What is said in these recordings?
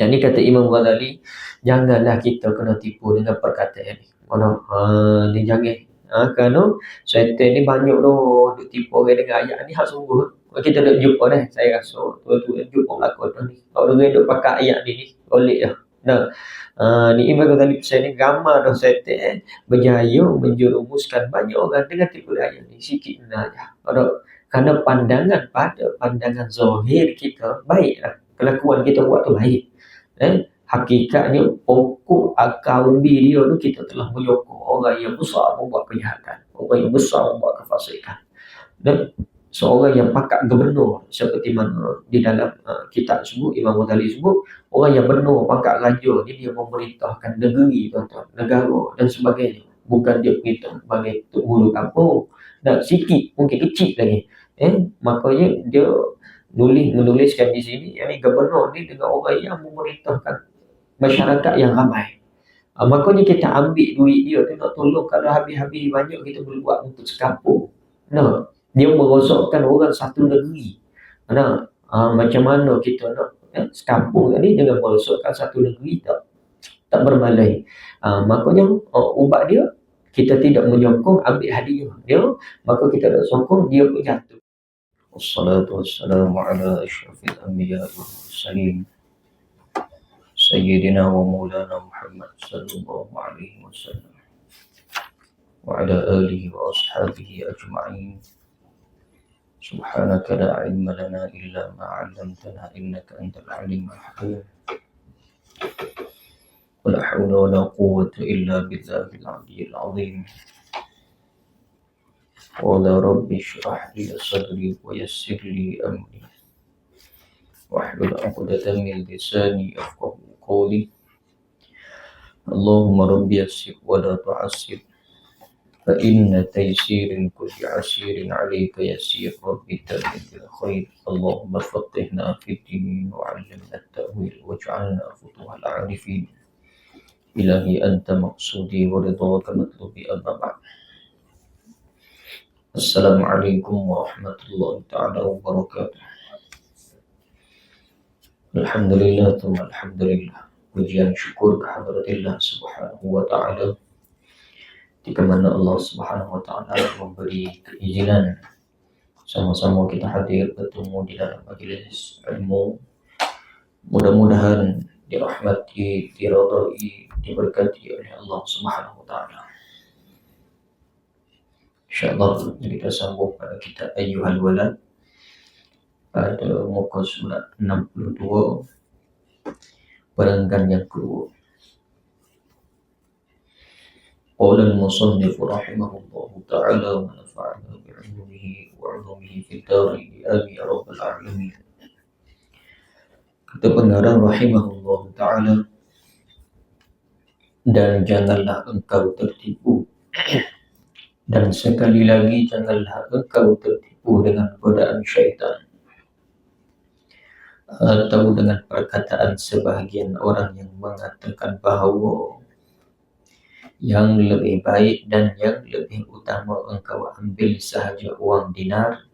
Yang ni kata Imam Ghazali, janganlah kita kena tipu dengan perkataan ni. Ni jangan. Kerana syaitan ni banyak duk tipu orang dengan ayat ni hak sungguh. Kita duk jumpa dah, saya rasa tu jumpa belakang tu ni. Kalau dia duk pakai ayat ni golek dah. Nah, ni Imam Ghazali pesan ni gambar dah syaitan berjaya menjerumuskan banyak orang dengan tipu ayat ni sikit saja. Kerana pandangan zahir kita baiklah. Kelakuan kita buat tu baik. Hakikatnya pokok akar umbi dia tu kita telah menyokong orang yang besar membuat kejahatan, orang yang besar membuat kefasikan. Dan seorang yang pakat gubernur seperti mana di dalam kitab sebut, Imam Ghazali sebut, orang yang benar pakat raja ni dia memerintahkan negeri, tuan-tuan, negara dan sebagainya. Bukan dia perintah sebagai tuk hulu kampung. Dan sikit, mungkin kecil lagi. Makanya dia menuliskan di sini, yang gubernur ni dengan orang yang memerintahkan masyarakat yang ramai. Makanya kita ambil duit dia tu nak tolong, kalau habis-habis banyak kita boleh buat untuk sekampung. Dia merosakkan orang satu negeri. Macam mana kita nak sekampung tadi dengan merosakkan satu negeri, tak berbaloi. Makanya ubat dia, kita tidak menyokong ambil hadiah dia, maka kita nak sokong dia pun jatuh. Wassalatu wassalamu ala asyrafil anbiya wal mursalin Sayyidina wa maulana Muhammad sallallahu alaihi wasallam wa ala alihi wa ashabihi ajma'in. Subhanaka la ilma lana illa ma 'allamtana innaka antal alimul hakim. Wa la hawla wa la quwwata illa billahil aliyyil azim. Qala rabbi shrah li sadri wa yassir li amri wahlul 'uqdatam min lisani yafqahu qawli. Allahumma rabbi yassir wa la tu'assir fa inna taysirin kulli 'asirin 'alayka yassir rabbi tabil bil khair. Allahumma faqihna fid din wa 'allimna at-ta'wil waj'alna futuhal 'arifin. Ilahi anta maqsudi wa ridwaka matlubi, amma ba'd. Assalamualaikum warahmatullahi ta'ala wabarakatuh. Alhamdulillah, alhamdulillah. Pujian syukur kehadirat subhanahu wa ta'ala, di mana Allah subhanahu wa ta'ala memberi keizinan sama-sama kita hadir bertemu di dalam majlis ilmu. Mudah-mudahan dirahmati, diridai, diberkati oleh Allah subhanahu wa ta'ala. InsyaAllah kita sambung pada kitab Ayyuhal Walad pada muka surat 62, perenggan yang kedua. Qala al-musannif rahimahullahu ta'ala wa nafa'ana bi'ilmihi wa 'ulumihi fid darin amin ya rabbal alamin. Kata pengarang rahimahullahu ta'ala, dan janganlah engkau tertipu, dan sekali lagi janganlah engkau tertipu dengan godaan syaitan atau dengan perkataan sebahagian orang yang mengatakan bahawa yang lebih baik dan yang lebih utama engkau ambil sahaja uang dinar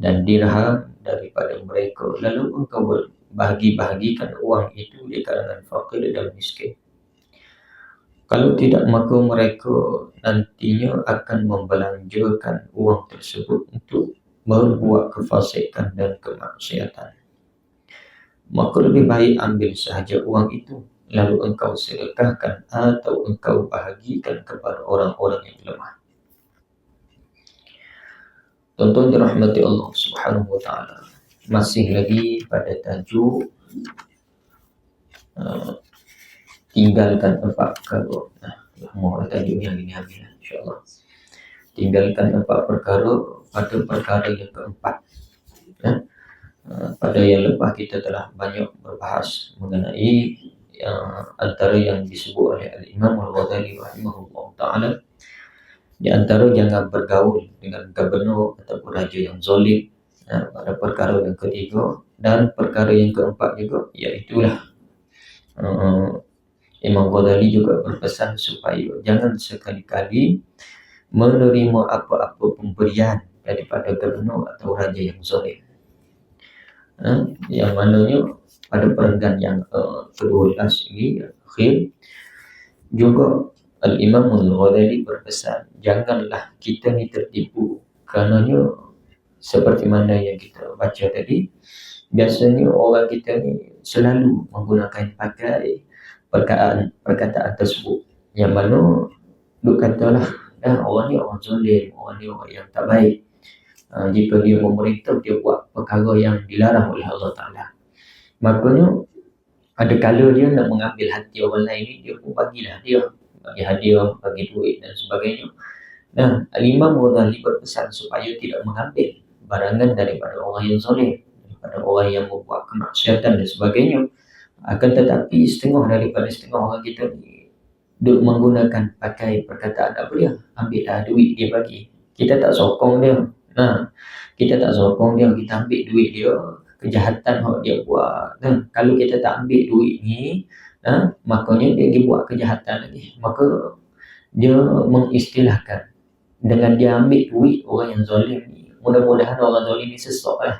dan dirham daripada mereka, lalu engkau bahagi-bahagikan uang itu di kalangan fakir dan miskin. Kalau tidak, maka mereka nantinya akan membelanjakan uang tersebut untuk berbuat kefasikan dan kemaksiatan. Maka lebih baik ambil sahaja uang itu, lalu engkau sedekahkan atau engkau bahagikan kepada orang-orang yang lemah. Tuan-tuan dirahmati Allah subhanahu wa ta'ala, masih lagi pada tajuk tinggalkan 4 perkara. Mohon tajuk yang ini habis, insyaAllah. Tinggalkan 4 perkara pada perkara yang keempat. Pada yang lepas kita telah banyak berbahas mengenai antara yang disebut oleh Al-Imam Al-Ghazali rahimahullah ta'ala, di antara jangan bergaul dengan gubernur ataupun raja yang zalim. Pada perkara yang ketiga dan perkara yang keempat juga, iaitulah Imam Ghazali juga berpesan supaya jangan sekali-kali menerima apa-apa pemberian daripada gubernur atau raja yang zalim. Yang mananya pada perenggan yang ke-12 ini akhir juga Al-Imam Al-Ghazali berpesan, janganlah kita ni tertipu. Karenanya seperti mana yang kita baca tadi, biasanya orang kita ni selalu menggunakan pakai perkataan tersebut yang mana duk katalah orang ni orang zalim, orang ni orang yang tak baik. Jika dia memerintah, dia buat perkara yang dilarang oleh Allah Ta'ala, makanya ada kala dia nak mengambil hati orang lain ni, dia pun bagilah dia, bagi hadiah, bagi duit dan sebagainya. Nah, Al-Imam Ghazali berpesan supaya tidak mengambil barangan daripada orang yang zalim, daripada orang yang membuat kemaksiatan dan sebagainya. Akan tetapi setengah orang kita ni duk menggunakan pakai perkataan apa dia, ambillah duit dia bagi. Kita tak sokong dia. Kita tak sokong dia, kita ambil duit dia, kejahatan yang dia buat. Kalau kita tak ambil duit ni, makanya dia buat kejahatan lagi. Maka dia mengistilahkan, dengan dia ambil duit orang yang zalim ni, mudah-mudahan orang zalim ni sesat lah.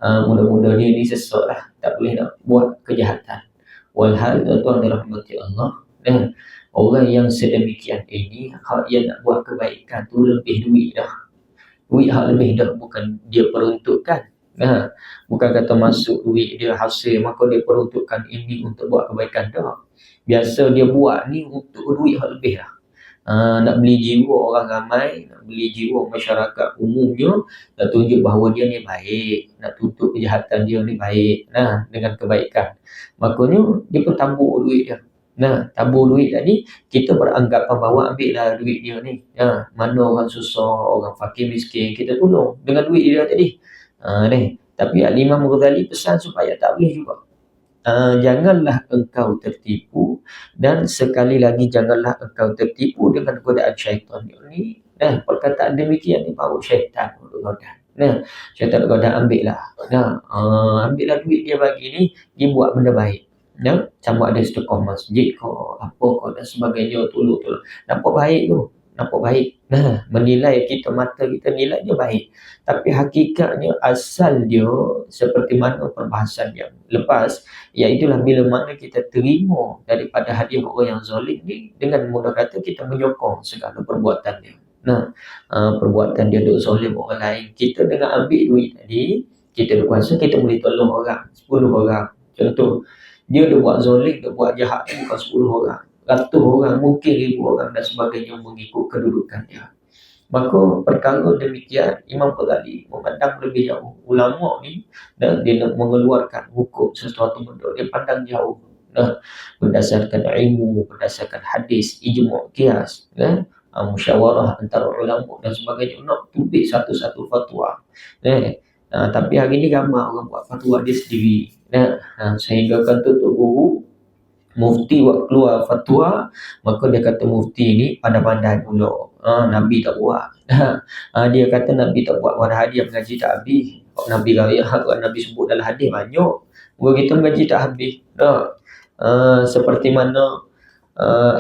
Mudah-mudahan dia ni sesat lah, tak boleh nak buat kejahatan. Walhal tuan-tuan dirahmati Allah, orang yang sedemikian ini, hak yang nak buat kebaikan tu lebih duit dah. Duit hak lebih dah, bukan dia peruntukkan. Bukan kata masuk duit dia hasil maka dia peruntukkan ini untuk buat kebaikan dah. Biasa dia buat ni untuk duit hak lebih dah. Nak beli jiwa orang ramai, nak beli jiwa masyarakat umumnya, nak tunjuk bahawa dia ni baik, nak tutup kejahatan dia ni baik, dengan kebaikan. Makanya dia pun tabur duit dia. Tabur duit tadi, kita beranggapan bahawa ambillah duit dia ni. Mana orang susah, orang fakir miskin, kita tolong dengan duit dia tadi. Tapi Al-Imam Ghazali pesan supaya tak boleh juga. Janganlah engkau tertipu, dan sekali lagi janganlah engkau tertipu dengan godaan syaitan ni. Perkataan demikian ni baru syaitan godaan. Syaitan godaan ambillah duit dia bagi ni, dia buat benda baik. Sama ada sedekah masjid ke apa ke dan sebagainya, tolong nampak baik tu, nampak baik. Menilai kita, mata kita nilai dia baik, tapi hakikatnya asal dia seperti mana perbahasan yang lepas, iaitulah bila mana kita terima daripada hadiah orang yang zalim ni, dengan mudah kata kita menyokong segala perbuatan dia. Perbuatan dia duk zalim orang lain, kita dengan ambil duit tadi, kita duk rasa kita boleh tolong orang, 10 orang. Contoh, dia duk buat zalim, duk buat jahat bukan 10 orang, ratus orang, mungkin 1000 orang dan sebagainya mengikut kedudukan dia. Maka perkara demikian Imam Ghazali memandang lebih jauh. Ulama ni dia nak mengeluarkan hukum sesuatu benda, dia pandang jauh, berdasarkan ilmu, berdasarkan hadis, ijma', qiyas, musyawarah antara ulama dan sebagainya, nak tubik satu-satu fatwa. Tapi hari ni ramai orang buat fatwa dia sendiri. Sehingga kan tutup guru mufti buat keluar fatwa, maka dia kata mufti ni pandai-pandai pula. Nabi tak buat. Dia kata Nabi tak buat, pada hadis mengaji tak habis. Nabi raya, Nabi sebut dalam hadis banyak, kita mengaji tak habis. Seperti mana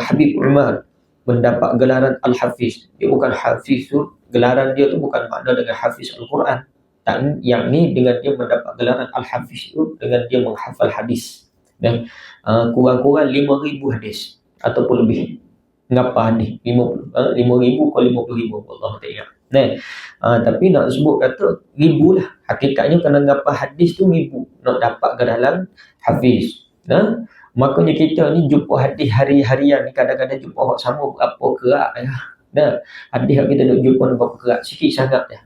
Habib Umar mendapat gelaran Al-Hafiz. Dia bukan Hafiz tu, gelaran dia tu bukan makna dengan Hafiz Al-Quran, yang ni dengan dia mendapat gelaran Al-Hafiz tu dengan dia menghafal hadis. Kurang-kurang 5,000 hadis ataupun lebih. Ngapa hadis 5,000 ke 50,000, Allah tak ingat. Tapi nak sebut kata 1,000 lah. Hakikatnya kena ngapa hadis tu 1,000 nak dapat gelaran Hafiz. Makanya kita ni jumpa hadis hari-harian ni, kadang-kadang jumpa hak sama berapa kerak ya. Hadis yang kita nak jumpa berapa kerak, sikit sangat ya.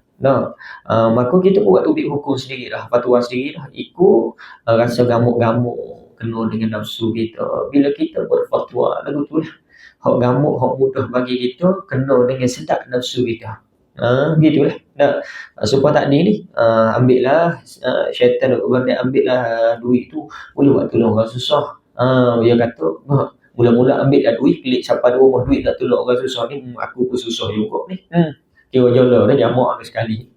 Maka kita buat tubik hukum sendiri lah, fatwa sendiri lah, ikut rasa gamuk-gamuk, kena dengan nafsu kita. Bila kita berfatwa lagu tu lah, hak gamuk, hak mudah bagi kita, kena dengan sedap nafsu kita. Gitulah. Supaya tak ni ambillah syaitan ambillah duit tu, boleh buat tolong orang susah. Dia kata mula-mula ambillah duit, pelik siapa ada rumah duit nak tolong orang susah ni, aku pun susah juga ni. Kira jala dah jamak sekali.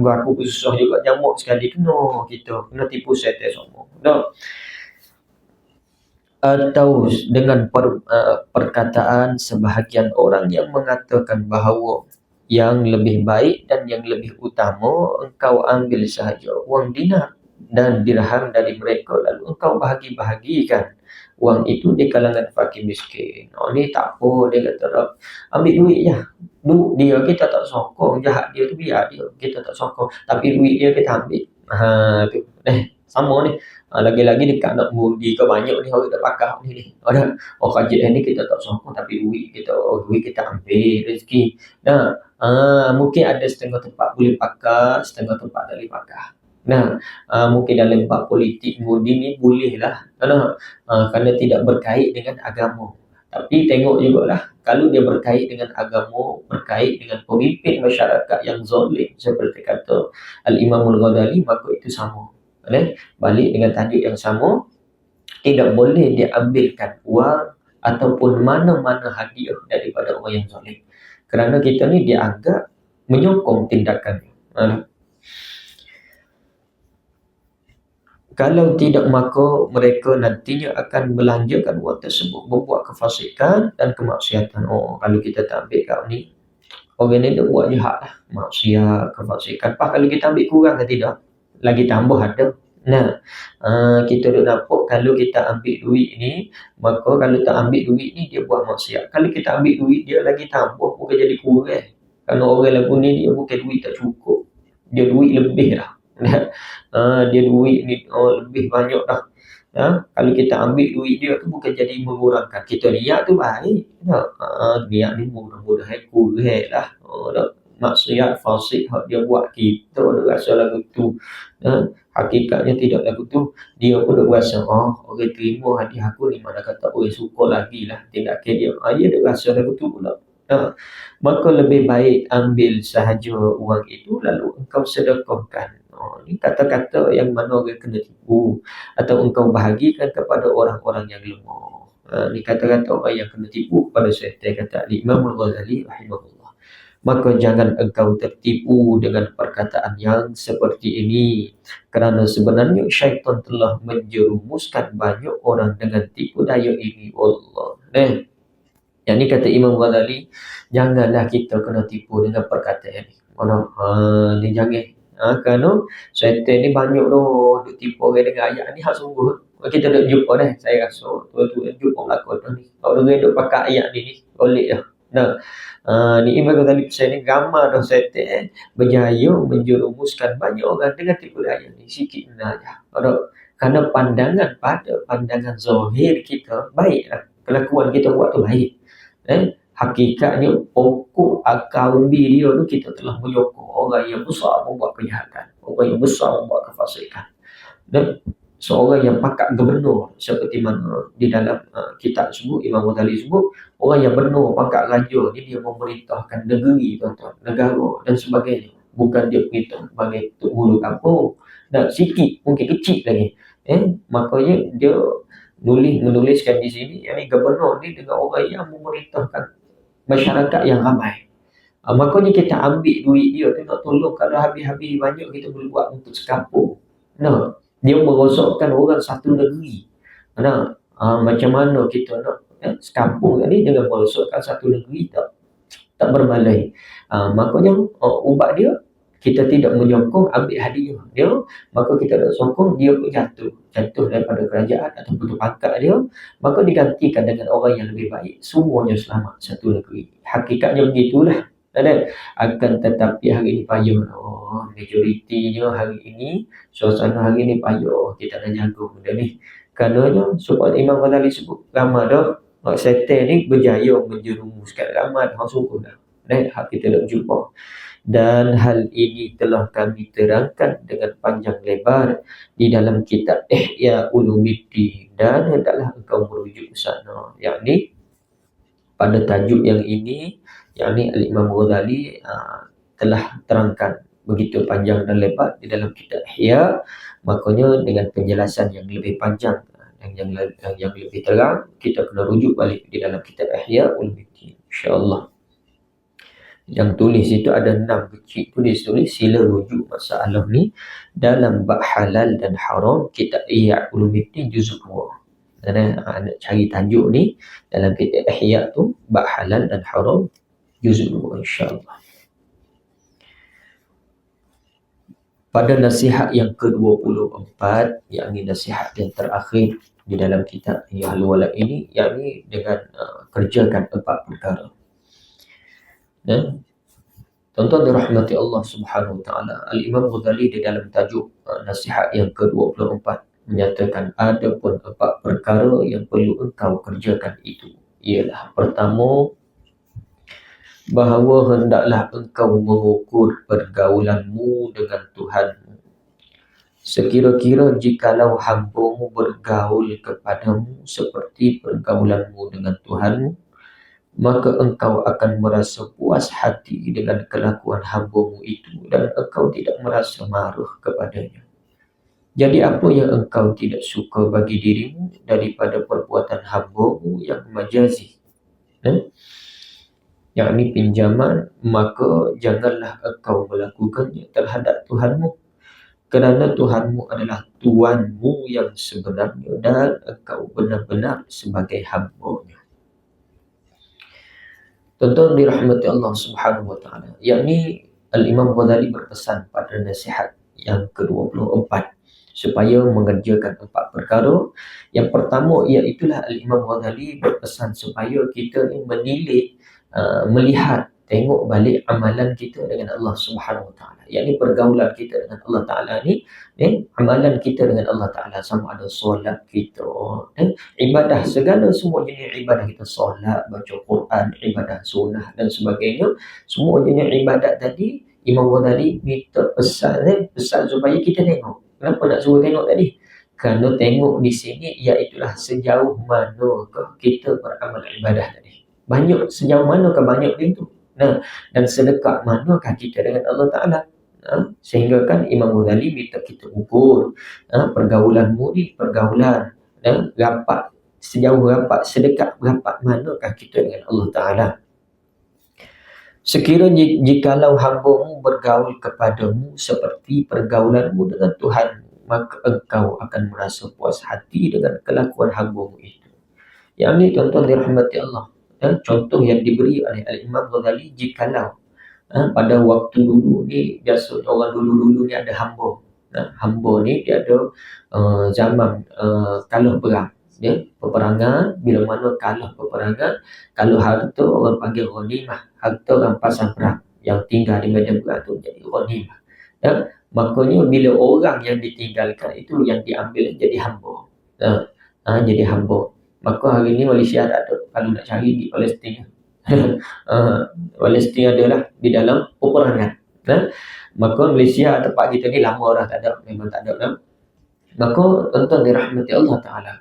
Aku pun susah juga, jamak sekali, kita kena tipu syaitan semua. Atau dengan perkataan sebahagian orang yang mengatakan bahawa yang lebih baik dan yang lebih utama engkau ambil sahaja wang dinar, dan dirham dari mereka, lalu engkau bahagi-bahagikan wang itu di kalangan fakir miskin. Oh, ni tak apa, dia kata dah, ambil duit je. Dia kita tak sokong, jahat dia tu biar dia, kita tak sokong. Tapi duit dia kita ambil. Tu. Sama ni. Lagi-lagi dekat nak mengundi ke banyak ni orang dah pakar ni. Ada kajian ni kita tak sokong tapi duit kita ambil rezeki. Mungkin ada setengah tempat boleh pakar, setengah tempat tak boleh pakar. Mungkin dalam bab politik mengundi ni boleh lah. Kerana tidak berkait dengan agama. Tapi tengok jugalah, kalau dia berkait dengan agama, berkait dengan pemimpin masyarakat yang zalim, seperti kata Al-Imam Al-Ghazali, maka itu sama. Balik dengan tajuk yang sama, tidak boleh diambilkan wang ataupun mana-mana hadiah daripada orang yang zalim. Kerana kita ni dianggap menyokong tindakannya. Kalau tidak, maka mereka nantinya akan belanjakan wang tersebut membuat kefasikan dan kemaksiatan. Kalau kita tak ambil kat ni, orang ni dia buat jahat lah, maksiat, kefasikan. Kalau kita ambil kurang ke tidak, lagi tambah ada. Kita dah nampak kalau kita ambil duit ni, maka kalau tak ambil duit ni dia buat maksiat. Kalau kita ambil duit dia lagi tambah, bukan jadi kurang. Kalau orang lagu ni dia bukan duit tak cukup, dia duit lebih lah. Dia duit ni lebih banyak dah. Kalau kita ambil duit dia tu bukan jadi mengurangkan. Kita niat tu baik. Niat ni mudah-mudahan kurang lah. Maksiat fasik hak dia buat, kita dah rasa lagu tu. Hakikatnya tidak lagu tu. Dia pun dah rasa orang terima hadiah aku ni, mana kata orang suka lagi lah tindakan dia. Dia dah rasa lagu tu pula. Maka lebih baik ambil sahaja wang itu lalu engkau sedekahkan. Ini kata-kata yang mana orang kena tipu, atau engkau bahagikan kepada orang-orang yang lemah. Ini kata-kata orang yang kena tipu kepada syaitan, kata Imam Al-Ghazali rahimahullah. Maka jangan engkau tertipu dengan perkataan yang seperti ini, kerana sebenarnya syaitan telah menjerumuskan banyak orang dengan tipu daya ini. Allah. Yang ni kata Imam Ghazali, janganlah kita kena tipu dengan perkataan ini. Ni jangan. Kerana syaitan ni banyak duk tipu orang dengan ayat ni, hak sungguh. Kita duk jumpa dah, saya rasa tu jumpa belakang ni. Kalau dia duk pakai ayat ni, boleh dah. Ni Imam Ghazali pesan ni, gambar dah syaitan berjaya menjerumuskan banyak orang dengan tipu daya ni. Sikit saja. Kerana pandangan zahir kita baiklah, kelakuan kita buat tu baik. Hakikatnya pokok akar umbi dia tu kita telah menyokong orang yang besar membuat kejahatan, orang yang besar membuat kefasikan. Dan seorang yang pakat gubernur, seperti mana di dalam kitab sebut, Imam Ghazali sebut, orang yang benar pangkat raja ni dia memerintahkan negeri, tuan-tuan, negara dan sebagainya. Bukan dia perintah sebagai tuk guru kampung. Dan sikit, mungkin kecil lagi. Makanya dia menuliskan di sini, yang gubernur ni dengan orang yang memerintahkan masyarakat yang ramai. Makanya kita ambil duit dia tu nak tolong, kalau habis-habis banyak kita boleh buat untuk sekampung. Dia merosakkan orang satu negeri. Macam mana kita nak sekampung tadi dengan merosakkan satu negeri, tak berbaloi. Makanya ubat dia, kita tidak menyokong ambil hadiah dia, maka kita nak sokong dia pun jatuh daripada kerajaan ataupun pangkat dia, maka digantikan dengan orang yang lebih baik, semuanya selamat satu negeri. Hakikatnya begitulah. Akan tetapi hari ini payah, majoritinya hari ini, suasana hari ini payah, kita nak jaga benda ni. Kerana supaya Imam Ghazali sebut, ramai dah syaitan ni berjaya menjerumuskan ramai dah, sungguh dah. Hak kita nak jumpa. Dan hal ini telah kami terangkan dengan panjang lebar di dalam kitab Ihya Ulumuddin, dan hendaklah engkau merujuk ke sana. Yakni pada tajuk yang ini, yakni Al-Imam Ghazali telah terangkan begitu panjang dan lebar di dalam kitab Ihya. Makanya dengan penjelasan yang lebih panjang, yang lebih terang, kita kena rujuk balik di dalam kitab Ihya Ulumuddin, insya-Allah. Yang tulis itu ada 6 kecil, tulis sila rujuk masalah ni dalam bab halal dan haram, kitab Ihya Ulumuddin juzuk 2. Nak cari tajuk ni dalam kitab Ihya tu, bab halal dan haram juzuk 2, insya-Allah. pada nasihat yang ke-24, yakni nasihat yang terakhir di dalam kitab Ahlul Walad ini, yakni dengan kerjakan 4 perkara. Tuan-tuan dirahmati Allah Subhanahu wa taala, Al-Imam Ghazali di dalam tajuk nasihat yang ke-24 menyatakan ada pun 4 perkara yang perlu engkau kerjakan itu. Ialah pertama, bahawa hendaklah engkau mengukur pergaulanmu dengan Tuhanmu. Sekira-kira jikalau hamba-Mu bergaul kepadamu seperti pergaulanmu dengan Tuhanmu, maka engkau akan merasa puas hati dengan kelakuan hamba-Mu itu dan engkau tidak merasa marah kepadanya. Jadi apa yang engkau tidak suka bagi dirimu daripada perbuatan hamba-Mu yang majazi, yakni pinjaman, maka janganlah engkau melakukannya terhadap Tuhanmu, kerana Tuhanmu adalah Tuanmu yang sebenarnya dan engkau benar-benar sebagai hamba-Nya. Tuan-tuan dirahmati Allah Subhanahu wa taala, yakni Al-Imam Ghazali berpesan pada nasihat yang ke-24 supaya mengerjakan 4 perkara. Yang pertama iaitulah Al-Imam Ghazali berpesan supaya kita ni menilik, melihat, tengok balik amalan kita dengan Allah Subhanahu wa taala. Yakni pergaulan kita dengan Allah Taala ni, amalan kita dengan Allah Taala, sama ada solat kita, ibadah, segala semua jenis ibadah kita, solat, baca Quran, ibadah sunnah dan sebagainya, semua jenis ibadat tadi Imam Ghazali minta pesan supaya kita tengok. Kenapa nak suruh tengok tadi? Kerana tengok di sini iaitulah sejauh manakah kita beramal ibadah tadi. Sejauh manakah banyak dia itu. Dan sedekat manakah kita dengan Allah Ta'ala. Sehingga kan Imam Ghazali minta kita ukur pergaulanmu ni, pergaulan rapat, sejauh rapat, sedekat rapat manakah kita dengan Allah Ta'ala. Sekiranya jikalau hamba-Mu bergaul kepadamu seperti pergaulanmu dengan Tuhan, maka engkau akan merasa puas hati dengan kelakuan hamba-Mu itu. Yang ni tuan-tuan dirahmati Allah, contoh yang diberi oleh Al-Imam Ghazali, jikalau pada waktu dulu ni, biasanya orang dulu-dulu ni ada hamba. Hamba ni dia ada zaman kalah perang. Peperangan, bila mana kalah peperangan, kalau harta orang panggil ghanimah, harta rampasan perang yang tinggal di medan perang tu jadi ghanimah. Makanya bila orang yang ditinggalkan itu yang diambil jadi hamba. Jadi hamba. Maka hari ni Malaysia tak ada, kalau nak cari di Palestin. Palestin adalah di dalam peperangan. Maka Malaysia tempat kita ni lama dah tak ada, memang tak ada. Maka tuan-tuan dirahmati Allah Ta'ala,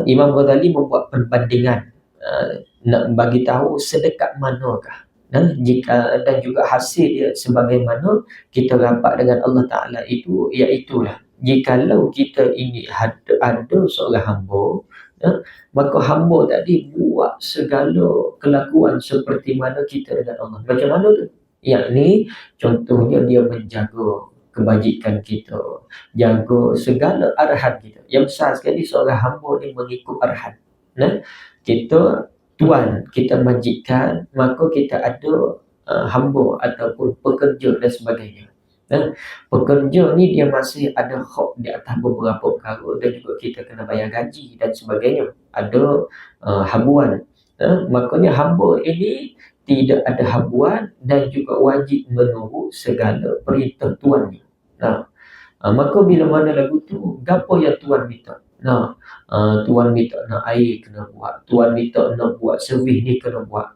Imam Ghazali membuat perbandingan, nak bagi tahu sedekat manakah jika dan juga hasil dia sebagaimana kita rapat dengan Allah Ta'ala itu, iaitulah jikalau kita ini ada seorang hamba, maka hamba tadi buat segala kelakuan seperti mana kita dengan Allah. Macam mana tu? Yakni contohnya dia menjaga kebajikan kita, jaga segala arahan kita. Yang besar sekali seorang hamba ni mengikut arahan. Kita tuan, kita majikan, maka kita ada hamba ataupun pekerja dan sebagainya. Pekerja ni dia masih ada hak di atas beberapa perkara dan juga kita kena bayar gaji dan sebagainya. Ada habuan. Makanya hamba ini tidak ada habuan dan juga wajib menurut segala perintah tuannya. Maka bila mana lagu tu, gapo yang tuan minta? Tuan minta nak air kena buat, tuan minta nak buat servis ni kena buat.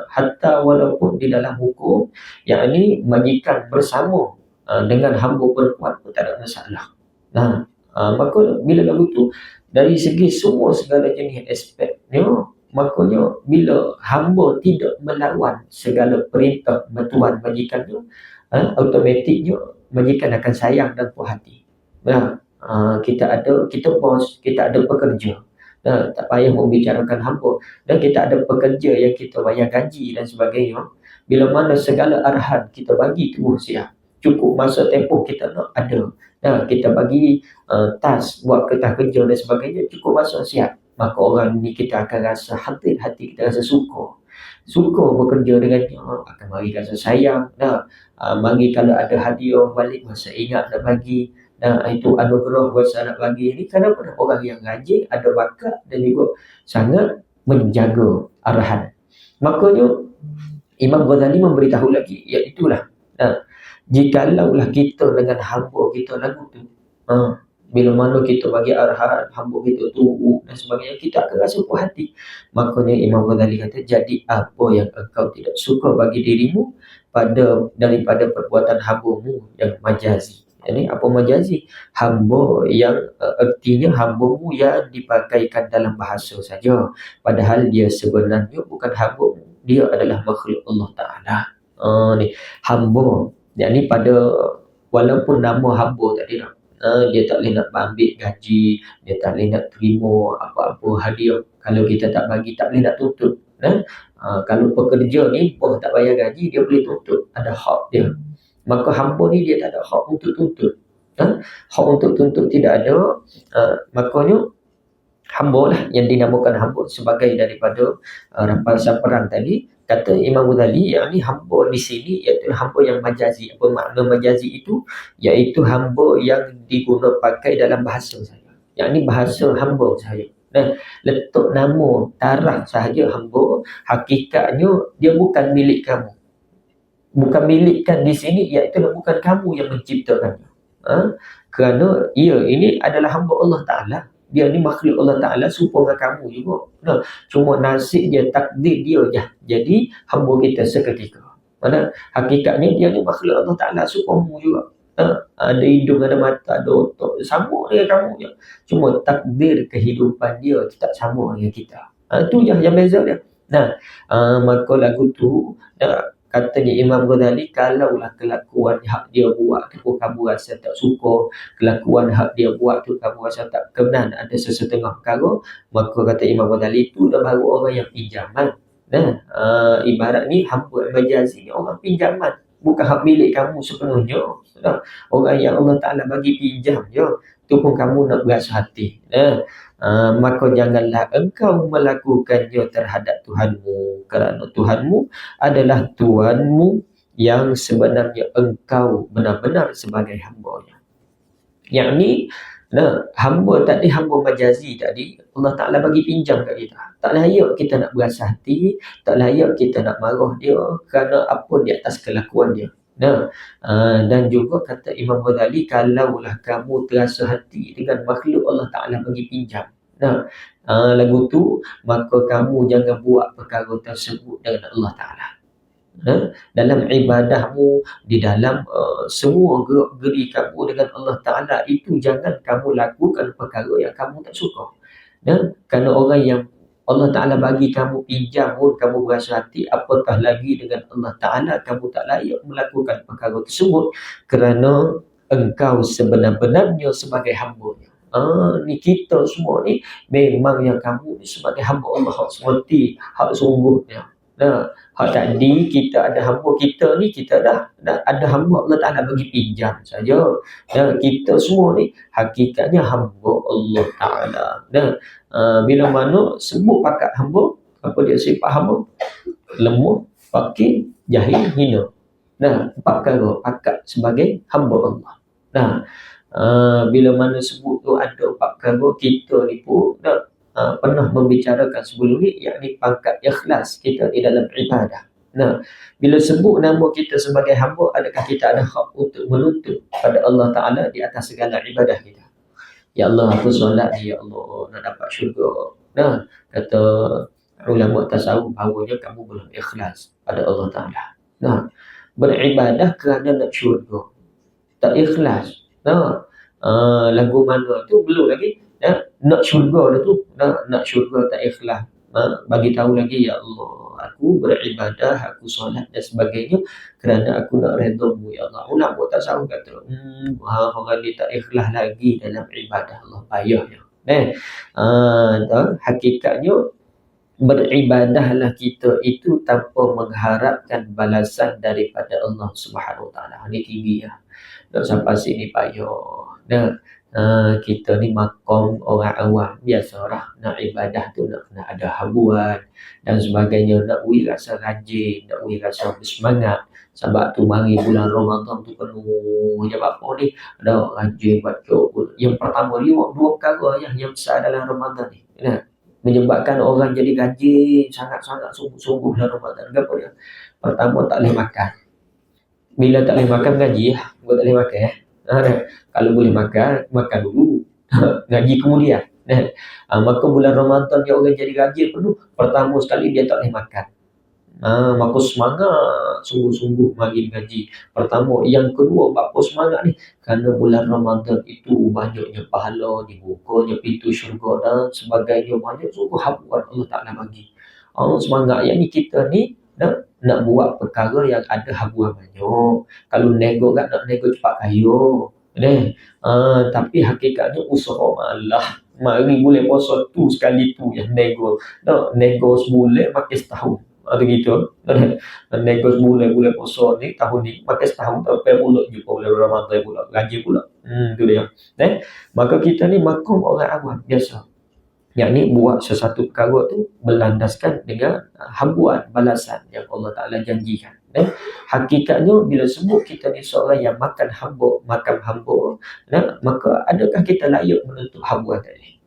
Hatta walaupun di dalam hukum, yakni majikan bersama dengan hamba perempuan pun tak ada masalah. Maka bila lagu tu, dari segi semua segala jenis aspeknya, makanya bila hamba tidak melawan segala perintah tuan majikannya, automatiknya majikan akan sayang dan puas hati. Kita bos, kita ada pekerja, tak payah membicarakan hamba, dan kita ada pekerja yang kita bayar gaji dan sebagainya. Bila mana segala arahan kita bagi terus siap, cukup masa tempoh kita nak ada, kita bagi task buat kertas kerja dan sebagainya, cukup masa siap, maka orang ni kita akan rasa hati kita rasa suka. suka bekerja dengannya, akan bagi kasih sayang. Mari kalau ada hadiah balik masa ingat nak bagi. Itu anugerah kuasa nak bagi ni, kenapa orang yang rajin, ada bakat dan juga sangat menjaga arahan. Makanya Imam Ghazali memberitahu lagi, iaitulah jikalau kita dengan hamba kita lagu tu, bila mana kita bagi arahan, hamba kita turut dan sebagainya, kita akan rasa puas hati. Makanya Imam Ghazali kata, jadi apa yang engkau tidak suka bagi dirimu daripada perbuatan hambamu yang majazi. Jadi apa majazi? Hamba yang artinya hambamu yang dipakaikan dalam bahasa saja, padahal dia sebenarnya bukan hambamu, dia adalah makhluk Allah Ta'ala. Ni hamba, yakni pada walaupun nama hamba tadi dia tak boleh nak ambil gaji, dia tak boleh nak terima apa-apa hadiah. Kalau kita tak bagi, tak boleh nak tuntut. Kalau pekerja ni tak bayar gaji, dia boleh tuntut, ada hak dia. Maka hamba ni dia tak ada hak untuk tuntut. Hak untuk tuntut tidak ada. Makanya hamba lah yang dinamakan hamba sebagai daripada rampasan perang tadi. Kata Imam Ghazali, yang ni hamba di sini iaitu hamba yang majazi. Apa makna majazi itu? Iaitu hamba yang diguna pakai dalam bahasa saja. Yang ni bahasa hamba saja. Letak nama taraf sahaja hamba, hakikatnya dia bukan milik kamu. Bukan milikkan di sini iaitu bukan kamu yang menciptakannya. Kerana ini adalah hamba Allah Ta'ala. Dia ni makhluk Allah Ta'ala serupa dengan kamu juga. Cuma nasib dia, takdir dia je jadi hamba kita seketika. Mana hakikatnya dia ni makhluk Allah Ta'ala serupa kamu juga. Ada hidung, ada mata, ada otak, sama dengan kamu je. Cuma takdir kehidupan dia tak sama dengan kita. Itu je yang beza dia. Maka lagu tu katanya Imam Ghazali, kalaulah kelakuan hak dia buat tu kamu rasa tak suka, kelakuan hak dia buat tu kamu rasa tak kenan, ada sesetengah perkara, maka kata Imam Ghazali itu dah baru orang yang pinjaman. Ibarat ni hamba majazi ni orang pinjaman, bukan hak milik kamu sepenuhnya. Orang yang Allah Ta'ala bagi pinjam je, tu pun kamu nak berasa hati. Maka janganlah engkau melakukannya terhadap Tuhanmu, kerana Tuhanmu adalah Tuhanmu yang sebenarnya engkau benar-benar sebagai hamba-Nya. Yang ni hamba tadi, hamba majazi tadi, Allah Ta'ala bagi pinjam kat kita. Tak layak kita nak berasa hati, tak layak kita nak marah dia kerana apa di atas kelakuan dia. Dan juga kata Imam Ghazali, kalaulah kamu terasa hati dengan makhluk Allah Ta'ala bagi pinjam, lagu tu, maka kamu jangan buat perkara tersebut dengan Allah Ta'ala. Dalam ibadahmu, di dalam semua gerak-geri kamu dengan Allah Ta'ala itu, jangan kamu lakukan perkara yang kamu tak suka. Kerana orang yang Allah Ta'ala bagi kamu pinjam pun kamu berasa hati, apatah lagi dengan Allah Ta'ala, kamu tak layak melakukan perkara tersebut kerana engkau sebenar-benarnya sebagai hamba-Nya. Ni kita semua ni memang yang kamu ni sebagai hamba Allah, hak semati, hak sungguhnya. Hak tadi kita ada hamba kita ni, kita dah ada hamba Allah Ta'ala bagi pinjam saja. Kita semua ni hakikatnya hamba Allah Ta'ala. Bila mana sebut pakat hamba, apa dia sifat hamba? Lemah, fakir, jahil, hina. Empat perkara pakat sebagai hamba Allah. Bila mana sebut tu ada empat perkara, kita ni pun pernah membicarakan sebelum ni, yakni pangkat ikhlas kita di dalam ibadah. Bila sebut nama kita sebagai hamba, adakah kita ada hak untuk menuntut pada Allah Ta'ala di atas segala ibadah kita? Ya Allah, aku solat ni, ya Allah, nak dapat syurga. Kata ulama tasawuf, bahawanya kamu belum ikhlas pada Allah Ta'ala. Beribadah kerana nak syurga, tak ikhlas. Lagu mana tu belum lagi. Nak syurga dah tu, nak syurga tak ikhlas. Bagi tahu lagi, ya Allah, aku beribadah, aku solat dan sebagainya kerana aku nak redha-Mu, ya Allah. Ulama tasawuf kata, orang ni tak ikhlas lagi dalam ibadah Allah, payahnya. Hakikatnya beribadahlah kita itu tanpa mengharapkan balasan daripada Allah Subhanahu Wa Taala. Ini tinggi ya. Nak sampai sini payah. Kita ni makom orang awam biasalah, nak ibadah tu nak kena ada habuan dan sebagainya, nak rasa rajin, nak rasa bersemangat. Sebab tu mari bulan Ramadan tu penuh je apa ni, ada rajin baca. Yang pertama ni dua perkara yang besar dalam Ramadan ni, menyebabkan orang jadi rajin sangat-sangat sungguh-sungguh dalam Ramadan. Apa dia? Pertama, tak boleh makan. Bila tak boleh makan, ngaji lah. Buat tak boleh makan kalau boleh makan, makan dulu. Ngaji kemudian. Maka bulan Ramadan dia orang jadi rajin penuh. Pertama sekali dia tak boleh makan. Maka semangat sungguh-sungguh mari mengaji. Pertama, yang kedua, apa semangat ni? Kerana bulan Ramadan itu banyaknya pahala, dibukanya pintu syurga dan sebagainya, banyak sungguh habuan Allah Ta'ala bagi. Semangat yang ni kita ni nak buat perkara yang ada habuan banyak. Kalau nego kan nak nego cepat kaya. Tapi hakikatnya usaha malah. Mari boleh puasa tu sekali tu yang nego. Nego sebulan makin setahun. Ada gitu. Nego sebulan boleh puasa ni tahun ni makin setahun tapi pula jumpa bulan Ramadan pula gaji pula. Tu dia. Maka kita ni makom orang awam biasa. Yang ni buat sesuatu perkara tu berlandaskan dengan habuan balasan yang Allah Ta'ala janjikan. Hakikatnya bila sebut kita ni seorang yang makan hamba, maka adakah kita layak menuntut habuan tadi?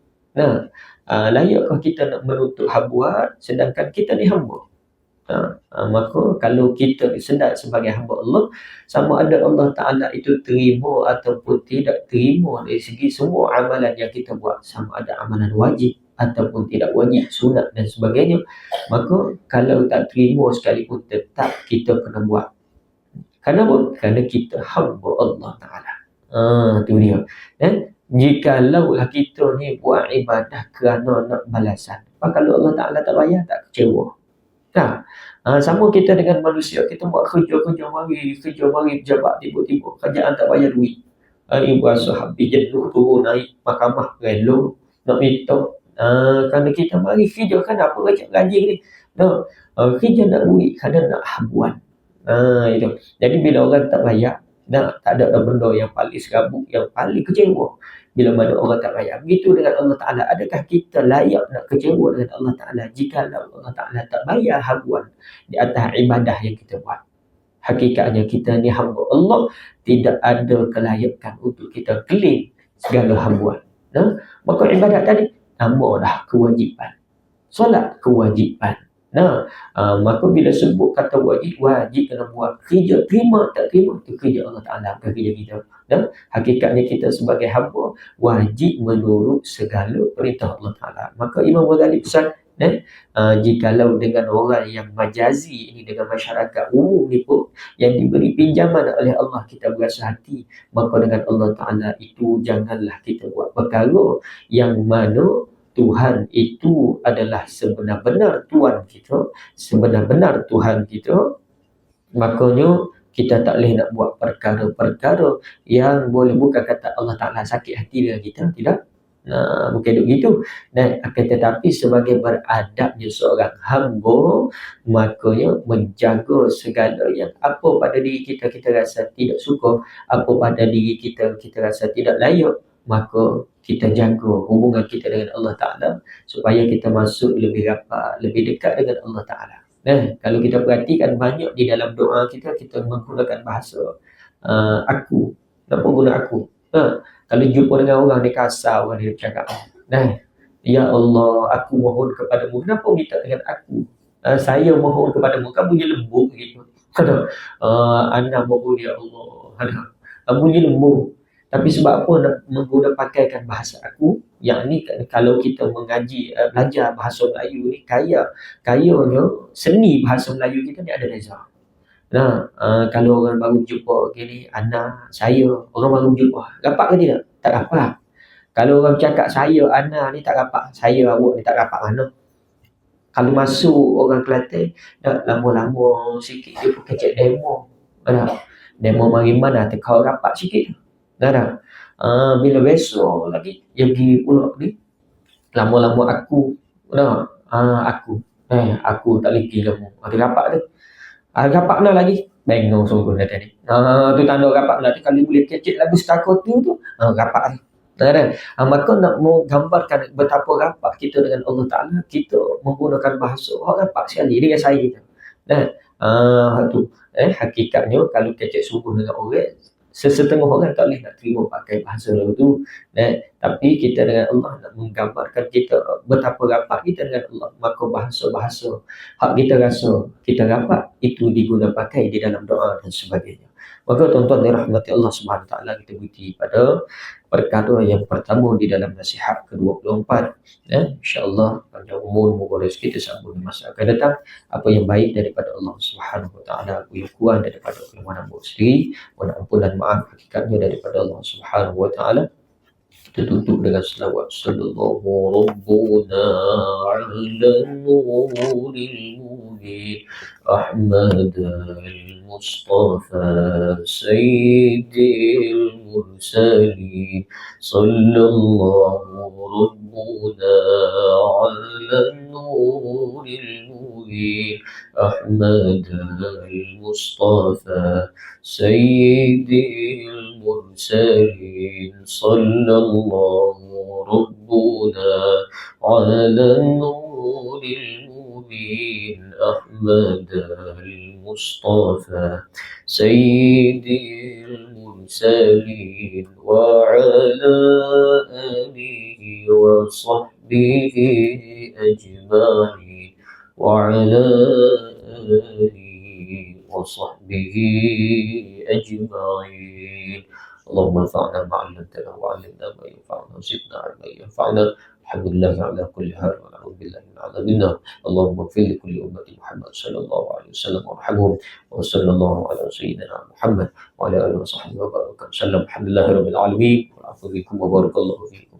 Layakkah kita nak menuntut habuan sedangkan kita ni hamba? Maka kalau kita sedar sebagai hamba Allah, sama ada Allah Ta'ala itu terima ataupun tidak terima dari segi semua amalan yang kita buat, sama ada amalan wajib ataupun tidak wajib, sunat dan sebagainya, maka kalau tak terima sekalipun tetap kita kena buat. Kenapa? Kerana kita hamba Allah Ta'ala. Itu dia. Dan jikalaulah kita ni buat ibadah kerana nak balasan, kalau Allah Ta'ala tak bayar, tak kecewa. Sama kita dengan manusia, kita buat kerja mari pejabat, tiba-tiba kerjaan tak bayar duit. Ibu rasa habis jenuh, turun naik mahkamah relo nak minta. Kerana kita mari kerja kan apa rajin ni. Kerja nak duit kerana nak habuan. Itu. Jadi bila orang tak bayar, tak ada benda yang paling serabut, yang paling kecewa bila mana orang tak bayar. Begitu dengan Allah Ta'ala. Adakah kita layak nak kecewa dengan Allah Ta'ala jika Allah Ta'ala tak bayar habuan di atas ibadah yang kita buat? Hakikatnya kita ni hamba Allah, tidak ada kelayakan untuk kita claim segala habuan. Maka ibadat tadi nama dah kewajipan. Solat kewajipan. Maka bila sebut kata wajib kena buat. Kerja terima tak terima itu kerja Allah Ta'ala, bukan kerja kita. Hakikatnya kita sebagai hamba wajib menurut segala perintah Allah Ta'ala. Maka Imam Ghazali pesan, jikalau dengan orang yang majazi ini, dengan masyarakat umum ni pun yang diberi pinjaman oleh Allah, kita berasa hati, maka dengan Allah Ta'ala itu janganlah kita buat perkara yang mana Tuhan itu adalah sebenar-benar Tuhan kita, makanya kita tak boleh nak buat perkara-perkara yang boleh, bukan kata Allah Ta'ala sakit hati dengan kita, tidak. Bukan begitu. Akan tetapi sebagai beradabnya seorang hamba, makanya menjaga segala yang apa pada diri kita rasa tidak suka, apa pada diri kita rasa tidak layak, maka kita jaga hubungan kita dengan Allah Ta'ala supaya kita masuk lebih rapat, lebih dekat dengan Allah Ta'ala. Kalau kita perhatikan banyak di dalam doa kita menggunakan bahasa aku. Kenapa guna aku? Kalau jumpa dengan orang dia kasar, orang dia cakap, ya Allah, aku mohon kepadamu. Kenapa minta dengan aku? Saya mohon kepadamu. Kamu bunyi lembut gitu. Anda mohon ya Allah. Bunyi lembut. Tapi sebab apa nak pakaikan bahasa aku? Yang ni kalau kita mengaji, belajar bahasa Melayu ni, kayanya seni bahasa Melayu kita ni ada reza. Kalau orang baru jumpa gini, Ana, saya, orang baru jumpa, rapat ke tidak? Tak rapat. Kalau orang cakap saya, Ana ni tak rapat, saya, awak ni tak rapat mana? Kalau masuk orang Kelantan, lama-lama sikit dia pakai cek demo. Demo mari mana, tekau rapat sikit. Bila besok lagi yang pergi pula ni, lama-lama aku tak boleh pergi kamu. Ada rapat tu. Rapat mana lagi? Bengong sungguh dah tadi. Tu tanda rapat mana. Kalau boleh kecek lagu Stakot tu, rapat ni. Kan? Maka nak mau gambarkan betapa rapat kita dengan Allah Ta'ala, kita menggunakan bahasa orang rapat sekali dengan saya kita. Kan? Tu. Hakikatnya kalau kecek sungguh dengan orang, sesetengah orang tak boleh nak terima pakai bahasa tu. Tapi kita dengan Allah nak menggambarkan kita betapa rapat kita dengan Allah. Maka bahasa-bahasa hak kita rasa kita rapat, itu diguna pakai di dalam doa dan sebagainya. Maka tuan-tuan dirahmati Allah Subhanahu Wa Taala, kita berhenti pada perkara yang pertama di dalam nasihat ke-24. InsyaAllah panjang umur, moga rezeki kita sambung di masa akan datang. Apa yang baik daripada Allah Subhanahu Wa Taala, apa yang kurang daripada kelemahan buat sendiri, mohon ampun dan maaf hakikatnya daripada Allah Subhanahu Wa Taala. Kita tutup dengan selawat sallallahu rabbuna ala nuril mubin Ahmad al-Mustafa sayyidil mursalin sallallahu rabbuna ala nuril mubin Ahmad al-Mustafa sayyidil mursalin sallallahu ربنا على النور المبين أحمد المصطفى سيد المرسلين وعلى آله وصحبه أجمعين وعلى آله وصحبه أجمعين اللهم انفعنا ما علمتنا وعلمنا ما ينفعنا وزدنا علما ينفعنا الحمد لله على كل حال ونعوذ بالله من عذاب النار اللهم اغفر لكل أمة محمد صلى الله عليه وسلم وارحمهم وصلى الله على سيدنا محمد وعلى آله وصحبه وبارك وسلم الحمد لله رب العالمين والعفو بكم وبارك الله فيكم